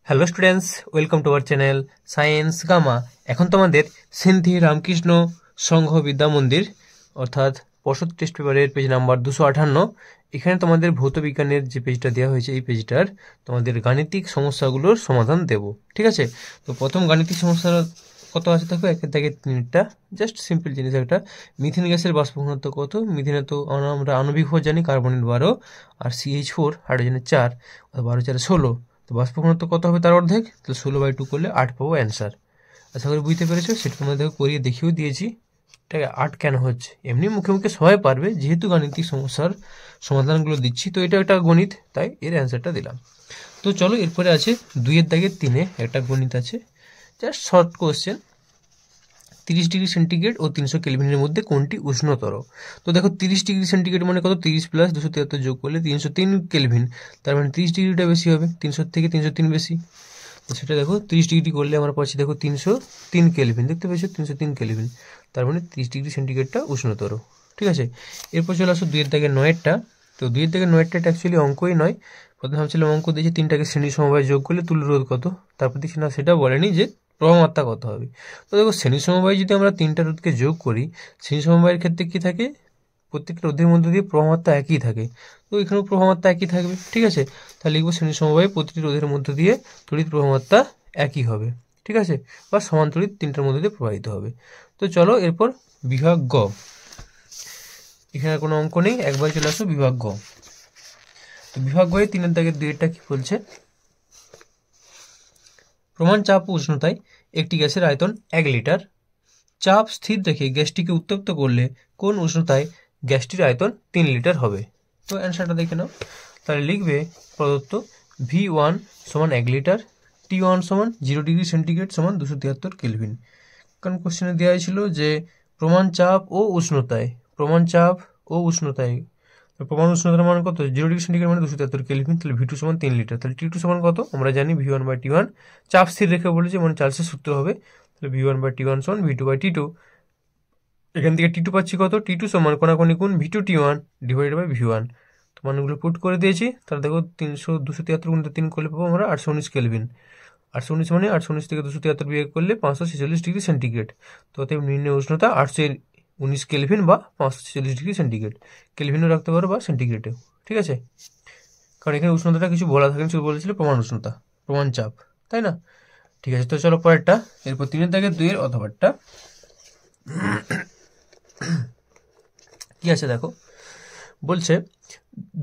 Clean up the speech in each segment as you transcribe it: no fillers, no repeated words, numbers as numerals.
Hello students, welcome to our channel science gamma. এখন তোমাদের সিন্ধি রামকৃষ্ণ সংঘ বিদ্যা মন্দির অর্থাৎ পর্ষদ টেস্ট পেপারের পেজ নাম্বার 258। এখানে তোমাদের ভৌত বিজ্ঞানের যে পেজটা দেওয়া হয়েছে এই পেজটার তোমাদের গাণিতিক সমস্যাগুলোর সমাধান দেব। ঠিক আছে, তো প্রথম গাণিতিক সমস্যা কত আছে দেখো, একের দাগে 3টা। জাস্ট সিম্পল জিনিস একটা, মিথেন গ্যাসের বাষ্প ঘনত্ব কত? মিথেনে তো আমরা আণবিক ভর জানি, কার্বনের 12 আর CH4 হাইড্রোজেনের 4, 12 4 16। তো বাষ্প ঘনত্ব কত হবে তার অর্ধেক, তো 16/2 করলে 8 পাবো অ্যান্সার। আশা করি বুঝতে পেরেছো, সেটা তোমাদের করিয়ে দেখিয়েও দিয়েছি। ঠিক আছে, 8 কেন হচ্ছে এমনি মুখে মুখে সবাই পারবে, যেহেতু গাণিতিক সমস্যার সমাধানগুলো দিচ্ছি তো এটা একটা গণিত, তাই এর অ্যান্সারটা দিলাম। তো চলো এরপরে আছে 2 দাগের 3 একটা গণিত আছে, just short question. 30 degree centigrade ও 300 কেলভিনের মধ্যে কোনটি উষ্ণতর? তো দেখো 30 ডিগ্রি সেন্টিগ্রেড মানে কত, 30 প্লাস 273 যোগ করলে 303 কেলভিন, তার মানে 30 ডিগ্রিটা বেশি হবে, 300 থেকে 303 বেশি। তো সেটা দেখো 30 ডিগ্রি করলে আমরা পাচ্ছি দেখো 303 কেলভিন, দেখতে পেয়েছো 303 কেলভিন, তার মানে 30 ডিগ্রি সেন্টিগ্রেডটা উষ্ণতর। ঠিক আছে, এরপর চলে আসো 2 দাগের 9টা। তো 2 দাগের 9টা অ্যাকচুয়ালি অঙ্কই নয়, প্রথমে ভাবছিলাম অঙ্ক দিয়েছে 3টাকে শ্রেণী সমবায় যোগ করলে তুল্য রোধ কত, তারপর দেখছি না সেটা বলেনি যে প্রভাবমাত্রা কত হবে। তো দেখো শ্রেণী সমবায় যদি আমরা 3টা রোধকে যোগ করি, শ্রেণী সমবায়ের ক্ষেত্রে কি থাকে, প্রত্যেকটা রোধের মধ্যে দিয়ে প্রভাবমাত্রা একই থাকে, তো এখানেও প্রভাবমাত্রা একই থাকবে। ঠিক আছে, তাহলে লিখবো শ্রেণী সমবায়ে প্রতিটি রোধের মধ্য দিয়ে তড়িৎ প্রভাবমাত্রা একই হবে। ঠিক আছে, বা সমান তড়িৎ 3টার মধ্যে দিয়ে প্রবাহিত হবে। তো চলো এরপর বিভাগ গ, এখানে কোনো অঙ্ক নেই, একবার চলে আসো বিভাগ গ। তো বিভাগ গয়ে 3 দাগের 2টা কি বলছে, প্রমাণ চাপ ও উষ্ণতায় একটি গ্যাসের আয়তন 1 লিটার, চাপ স্থির রেখে গ্যাসটিকে উত্তপ্ত করলে কোন উষ্ণতায় গ্যাসটির আয়তন 3 লিটার হবে? তো অ্যান্সারটা দেখে নাও। তাহলে লিখবে প্রদত্ত V1 সমান 1 লিটার, T1 সমান 0 ডিগ্রি সেন্টিগ্রেড সমান 273 কেলভিন। কারণ কোশ্চেনে দেওয়া হয়েছিল যে প্রমাণ চাপ ও উষ্ণতায়, প্রমাণ চাপ ও উষ্ণতায়, প্রমাণ উষ্ণতার মান কত, 0 ডিগ্রি সেন্টিগ্রেড মানে 273 কেলভিন, তাহলে V2 সমান 3 লিটার। তাহলে T2 সমান কত আমরা জানি, V1/T1, চাপ স্থির রেখে বলেছে মানে চার্লসের সূত্র হবে, তাহলে V1/T1 সমান V2/T2। এখান থেকে T2 পাচ্ছি কত, T2 সমান কোনাকুনি গুণ V2T1 ডিভাইডেড বাই V1। তো মানগুলো পুট করে দিয়েছি, তাহলে দেখো 273 গুণিত 3 করলে পাবো আমরা 819 কেলভিন। 819 মানে 819 থেকে 273 বিয়োগ করলে 546 ডিগ্রি সেন্টিগ্রেড। তো অতএব নির্ণয় উষ্ণতা 819 কেলভিন বা 546 ডিগ্রি সেন্টিগ্রেড। কেলভিনও রাখতে পারো বা সেন্টিগ্রেডেও। ঠিক আছে, কারণ এখানে উষ্ণতাটা কিছু বলা থাকেনি, শুধু বলেছিল প্রমাণ উষ্ণতা, প্রমাণ চাপ, তাই না? ঠিক আছে, তো চলো পরেরটা, এরপর 3 দাগের 2 অথবাটা কি আছে দেখো, বলছে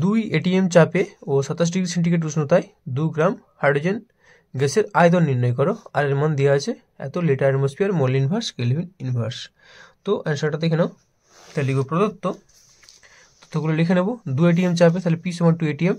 2 ATM চাপে ও 27 ডিগ্রি সেন্টিগ্রেড উষ্ণতায় 2 গ্রাম হাইড্রোজেন গ্যাসের আয়তন নির্ণয় করো, আর এর মান দেওয়া আছে এত litre atmosphere mole inverse kelvin inverse. তো অ্যান্সারটা দেখে নাও, তাহলে লিখবো প্রদত্ত তথ্যগুলো লিখে নেবো। 2 ATM চাপে, তাহলে P সমান 2 ATM,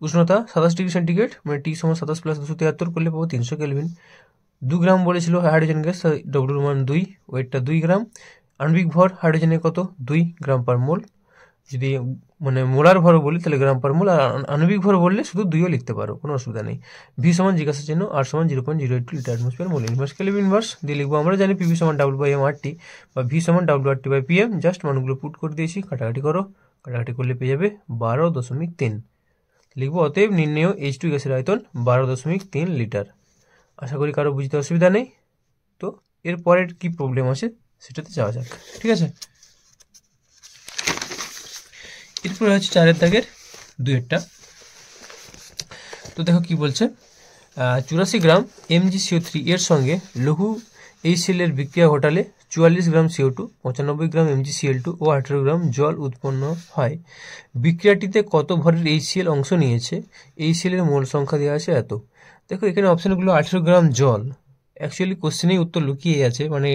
উষ্ণতা 27 ডিগ্রি সেন্টিগ্রেড মানে T সমান 27 প্লাস 273 করলে পাবো 300 কেলভিন। 2 গ্রাম বলেছিল হাইড্রোজেন গ্যাস, ডব্লিউর মান 2, ওয়েটটা 2 গ্রাম। আণবিক ভর হাইড্রোজেনের কত, 2 গ্রাম পার মোল। যদি মানে মোলার ভর বলি তাহলে গ্রাম পার মোল, আর আণবিক ভর বললে শুধু 2ও লিখতে পারো, কোনো অসুবিধা নেই। ভি সমান জিজ্ঞাসা চিহ্ন, আর সমান 0.082 litre atmosphere mole inverse kelvin inverse দিয়ে লিখবো। আমরা জানি পিভি সমান W/m/RT বা ভি সমান W/RT/PM। জাস্ট মানগুলো পুট করে দিয়েছি, কাটাকাটি করো, কাটাকাটি করলে পেয়ে যাবে 12.3 লিখবো। অতএব নির্ণেয় H2 গ্যাসের আয়তন 12.3 লিটার। আশা করি কারো বুঝতে অসুবিধা নেই। তো এর পরের কি প্রবলেম আছে সেটাতে যাওয়া যাক। ঠিক আছে, এরপরে হচ্ছে 4 দাগের 2টা। তো দেখো কি বলছে, 84 গ্রাম MgCO3 এর সঙ্গে লঘু HCl এর বিক্রিয়া ঘটালে 44 গ্রাম CO2, 95 গ্রাম MgCl2 ও 18 গ্রাম জল উৎপন্ন হয়। বিক্রিয়াটিতে কত ভরের HCl অংশ নিয়েছে? HCl এর মোল সংখ্যা দেওয়া আছে এত। দেখো এখানে অপশনগুলো 18 গ্রাম জল, অ্যাকচুয়ালি কোশ্চেনেই উত্তর লুকিয়ে আছে, মানে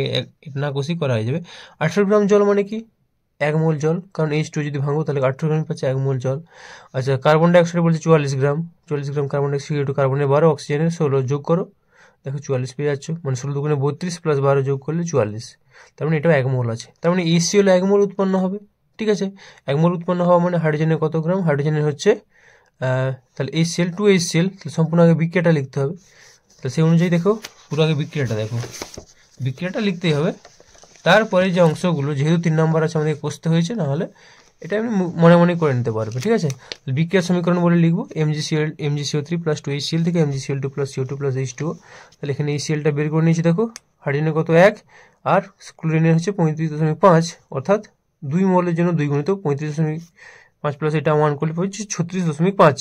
না কোশ্চেন করা হয়ে যাবে। 18 গ্রাম জল মানে কি, 1 মোল জল, কারণ H2 যদি ভাঙো তাহলে 18 গ্রাম পাচ্ছে 1 মোল জল। আচ্ছা, কার্বন ডাইঅক্সাইড বলছে 44 গ্রাম, 40 গ্রাম কার্বন ডাইঅক্সাইড, CO2 কার্বনের 12, অক্সিজেনের 16, যোগ করো, দেখো 44 পেয়ে যাচ্ছ, মানে 16 দুগুণে 32 প্লাস 12 যোগ করলে 44, তার মানে এটাও 1 মোল আছে, তার মানে HCl 1 মোল উৎপন্ন হবে। ঠিক আছে, 1 মোল উৎপন্ন হওয়া মানে হাইড্রোজেনের কত গ্রাম, হাইড্রোজেনের হচ্ছে তাহলে HCl 2HCl, তাহলে সম্পূর্ণ আগে বিক্রিয়াটা লিখতে হবে। তাহলে সেই অনুযায়ী দেখো পুরো আগে বিক্রিয়াটা দেখো, বিক্রিয়াটা লিখতেই হবে, তারপরে যে অংশগুলো যেহেতু 3 নম্বর আছে আমাদেরকে কষতে হয়েছে, নাহলে এটা আমি মনে মনে করে নিতে পারবে, ঠিক আছে। বিক্রিয়ার সমীকরণ বলে লিখবো MgCO3 প্লাস 2HCl থেকে MgCl2 plus CO2 plus H2O। তাহলে এখানে HClটা বের করে নিয়েছি, দেখো হাইড্রোজেনের কত 1 আর ক্লোরিনের হচ্ছে 35.5, অর্থাৎ 2 মোলের জন্য 2 গুণিত 35.5 প্লাস এটা 1 করলে পাচ্ছি 36.5,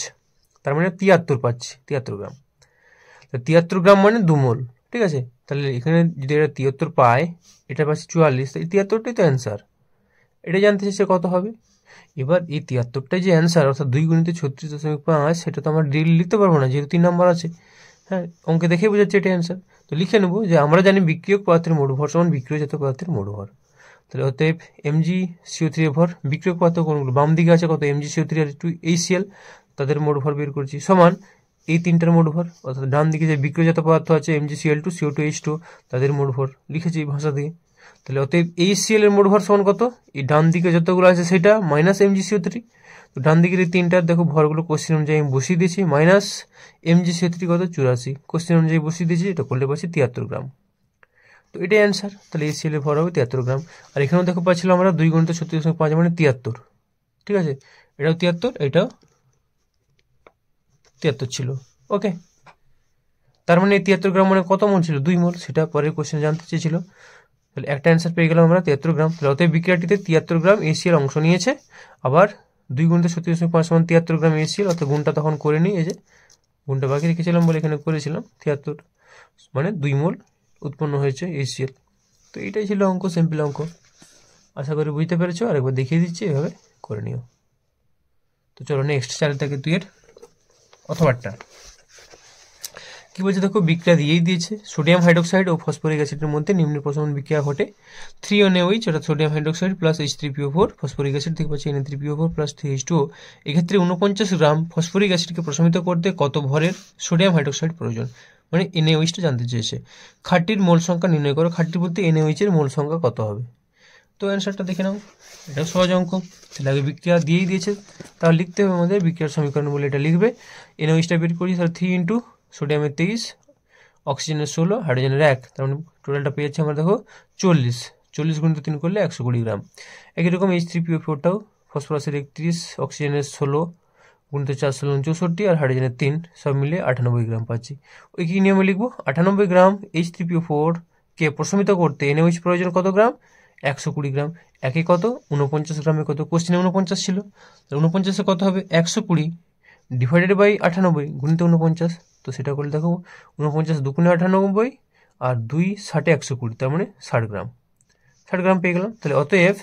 তার মানে 73 পাচ্ছি, 73 গ্রাম। 73 গ্রাম মানে 2 মোল, ঠিক আছে। তাহলে এখানে যদি এটা 73 পায়, এটা পাচ্ছি 44, তাই 73টাই তো অ্যান্সার। এটা জানতে চাইছে কত হবে। এবার এই 73টাই যে অ্যান্সার, অর্থাৎ 2 গুণিত 36.5, সেটা তো আমরা ডিরেক্টলি লিখতে পারবো না, যেহেতু 3 নাম্বার আছে। হ্যাঁ, অঙ্কে দেখে বোঝাচ্ছে এটা অ্যান্সার। তো লিখে নেবো যে আমরা জানি বিক্রিয়ক পদার্থের মোট ভর সমান বিক্রিয়জাত পদার্থের মোট ভর। তাহলে অতএব MgCO3 এর ভর, বিক্রিয়ক পদার্থ কোনগুলো বাম দিকে আছে কত MgCO3 আর 2HCl, তাদের মোট ভর বের করছি, সমান এই তিনটার মোট ভর, অর্থাৎ ডান দিকে যে বিক্রিয়জাত পদার্থ আছে MgCl2 CO2 H2O, তাদের মোট ভর লিখেছি এই ভাষা দিয়ে। তাহলে অতএব HCl এর মোট ভর সমান কত, এই ডান দিকে যতগুলো আছে সেটা মাইনাস MgCO3। তো ডান দিকের এই তিনটার দেখো ভরগুলো কোশ্চেন অনুযায়ী আমি বসিয়ে দিয়েছি, মাইনাস MgCO3 কত 84, কোশ্চেন অনুযায়ী বসিয়ে দিয়েছি, এটা করলে পাচ্ছি 73 গ্রাম। তো এটাই অ্যান্সার। তাহলে HCl এর ভর হবে 73 গ্রাম। আর এখানেও দেখো পাচ্ছিলাম আমরা 2 গুণিত 36.5 মানে 73, ঠিক আছে। এটাও 73, এটাও 73 ছিল, ওকে। তার মানে 73 গ্রাম মানে কত মোল ছিল, 2 মোল, সেটা পরের কোশ্চেন জানতে চেয়েছিল। তাহলে একটা অ্যান্সার পেয়ে গেলাম আমরা 73 গ্রাম। তাহলে অতএব বিক্রিয়াটিতে 73 গ্রাম HCl অংশ নিয়েছে। আবার 2 গুণিত 36.5 সমান 73 গ্রাম HCl, অর্থাৎ গুণটা তখন করে নিই, এই যে গুণটা বাকি রেখেছিলাম বলে এখানে করেছিলাম, 73 মানে 2 মোল উৎপন্ন হয়েছে HCl। তো এইটাই ছিল অঙ্ক, সিম্পল অঙ্ক। আশা করি বুঝতে পেরেছো, আর একবার দেখিয়ে দিচ্ছি, এভাবে করে নিও। তো চলো নেক্সট 4 থেকে 2 এর অথবাটা কি বলছে দেখো, বিক্রিয়া দিয়েই দিয়েছে। সোডিয়াম হাইড্রোক্সাইড ও ফসফরিক অ্যাসিডের মধ্যে নিম্ন প্রশমন বিক্রিয়া ঘটে 3NaOH, অর্থাৎ sodium hydroxide plus H3PO4, phosphoric acid থেকে পাচ্ছি Na3PO4 প্লাস 3H2O। এক্ষেত্রে 49 গ্রাম ফসফরিক অ্যাসিডকে প্রশমিত করতে কত ভরের সোডিয়াম হাইড্রোক্সাইড প্রয়োজন, মানে NaOH টা জানতে চেয়েছে। খাঁটির মোল সংখ্যা নির্ণয় করো। খাঁটির বলতে NaOH এর মোল সংখ্যা কত হবে। তো অ্যান্সারটা দেখে নাও, এটা সহজ অঙ্ক। তাহলে আগে বিক্রিয়া দিয়েই দিয়েছে, তাহলে লিখতে হবে আমাদের বিক্রিয়ার সমীকরণ বলে এটা লিখবে। NaOH টা বের করি, তাহলে 3 ইন্টু সোডিয়ামের 23, অক্সিজেনের 16, হাইড্রোজেনের 1, তার মানে টোটালটা পেয়ে যাচ্ছে আমরা দেখো 40 গুণিত 3 করলে 120 গ্রাম। একই রকম H3PO4টাও, ফসফরাসের 31, অক্সিজেনের 16 গুণিত 4 16 64 আর হাইড্রোজেনের 3, সব মিলে 98 গ্রাম পাচ্ছি। ওই কি নিয়মে লিখবো, 98 গ্রাম H3PO4 কে প্রশমিত করতে NaOH প্রয়োজন কত গ্রাম, 120 গ্রাম। একে কত 49 গ্রামে কত, কোশ্চেনে 49 ছিল, 49-এ কত হবে 120 ডিভাইডেড বাই 98 গুণিত 49। তো সেটা করলে দেখো 49 দুগুণে 98 আর 2 60 120, তার মানে 60 গ্রাম। 60 গ্রাম পেয়ে গেলাম। তাহলে অতএব,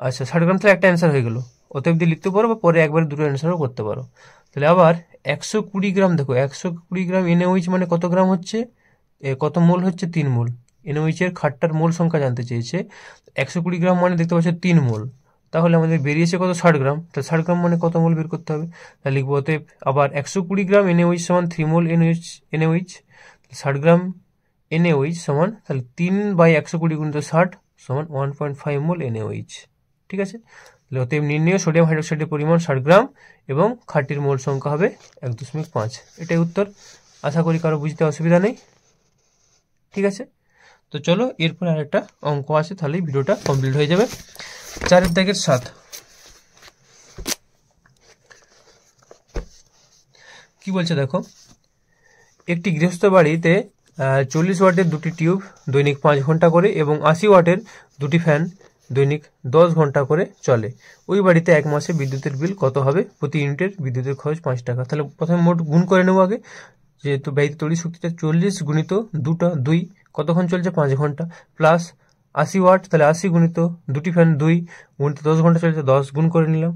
আচ্ছা 60 গ্রাম তাহলে একটা অ্যান্সার হয়ে গেল, অতএব দিয়ে লিখতে পারো বা পরে একবারে দুটো অ্যান্সারও করতে পারো। তাহলে আবার 120 গ্রাম, দেখো 120 গ্রাম NaOH মানে কত গ্রাম হচ্ছে, কত মোল হচ্ছে, 3 মোল। NaOH এর খাটটার মোল সংখ্যা জানতে চেয়েছে। 120 গ্রাম মানে দেখতে পাচ্ছ 3 মোল, তাহলে আমাদের বেরিয়েছে কত 60 গ্রাম। তাহলে 60 গ্রাম মানে কত মোল বের করতে হবে, তাহলে লিখবো অতএব আবার 120 গ্রাম NaOH সমান 3 মোল NaOH। 60 গ্রাম NaOH সমান তাহলে 3/120 গুণিত 60 সমান 1.5 মোল NaOH, ঠিক আছে। তাহলে অতএব নির্ণেয় সোডিয়াম হাইড্রোক্সাইডের পরিমাণ 60 গ্রাম এবং খাঁটির মোল সংখ্যা হবে 1.5। এটাই উত্তর। আশা করি কারো বুঝতে অসুবিধা নেই, ঠিক আছে। তো চলো এরপর আরেকটা অঙ্ক আছে, তাহলে ভিডিওটা কমপ্লিট হয়ে যাবে। 4 থেকে 7 কি বলছে দেখো, একটি গৃহস্থ বাড়িতে 40 ওয়াটের দুটি টিউব দৈনিক 5 ঘন্টা করে এবং 80 ওয়াটের দুটি ফ্যান দৈনিক 10 ঘন্টা করে চলে। ওই বাড়িতে এক মাসে বিদ্যুতের বিল কত হবে, প্রতি ইউনিটের বিদ্যুতের খরচ 5 টাকা। তাহলে প্রথমে মোট গুণ করে নেবো আগে, যেহেতু বাড়িতে তড়িৎ শক্তিটা 40 গুণিত 2 কতক্ষণ চলছে 5 ঘন্টা, প্লাস 80 ওয়াট, তাহলে 80 গুণিত দুটি ফ্যান 2 গুণিত 10 ঘন্টা চলছে, 10 গুণ করে নিলাম।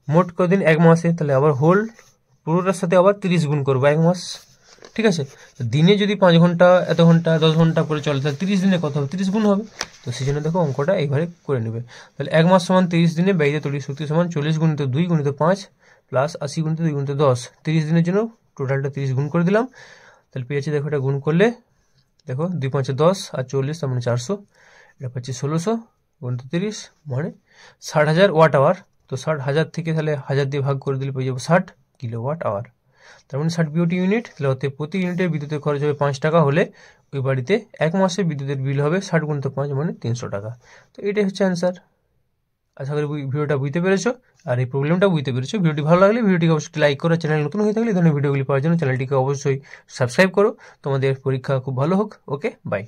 মোট কদিন, এক মাসে, তাহলে আবার হোল পুরোটার সাথে আবার 30 গুণ করবো, এক মাস, ঠিক আছে। দিনে যদি 5 ঘন্টা, এত ঘন্টা, 10 ঘন্টা করে চলে, তাহলে 30 দিনে কত হবে, 30 গুণ হবে। তো সেই জন্য দেখো অঙ্কটা এইভাবে করে নেবে। তাহলে এক মাস সমান 30 দিনে ব্যয়িত তড়িৎ শক্তি সমান 40 গুণিত 2 গুণিত 5 প্লাস 80 গুণিত 2 গুণিত 10, 30 দিনের জন্য টোটালটা 30 গুণ করে দিলাম। তাহলে পেয়েছি দেখো, এটা গুণ করলে দেখো 2 5 10 আর 40, তার মানে 400, এটা পাচ্ছি 1600 গুণিত 30 মানে 60,000 ওয়াট আওয়ার। তো 60,000 থেকে তাহলে 1000 দিয়ে ভাগ করে দিলে পেয়ে যাবো 60 কিলোওয়াট আওয়ার, তার মানে 60 বিওটি ইউনিট। তাহলে অতএব প্রতি ইউনিটের বিদ্যুতের খরচ হবে 5 টাকা হলে ওই বাড়িতে এক মাসে বিদ্যুতের বিল হবে 60 গুণিত 5 মানে 300 টাকা। তো এটাই হচ্ছে অ্যান্সার। আশা করি ভিডিওটা বুঝতে পেরেছো আর এই প্রবলেমটা বুঝতে পেরেছো। ভিডিওটি ভালো লাগলে ভিডিওটিকে অবশ্যই লাইক করো, চ্যানেল নতুন হয়ে থাকলে এই ধরনের ভিডিওগুলি পাওয়ার জন্য চ্যানেলটিকে অবশ্যই সাবস্ক্রাইব করো। তোমাদের পরীক্ষা খুব ভালো হোক। ওকে, বাই।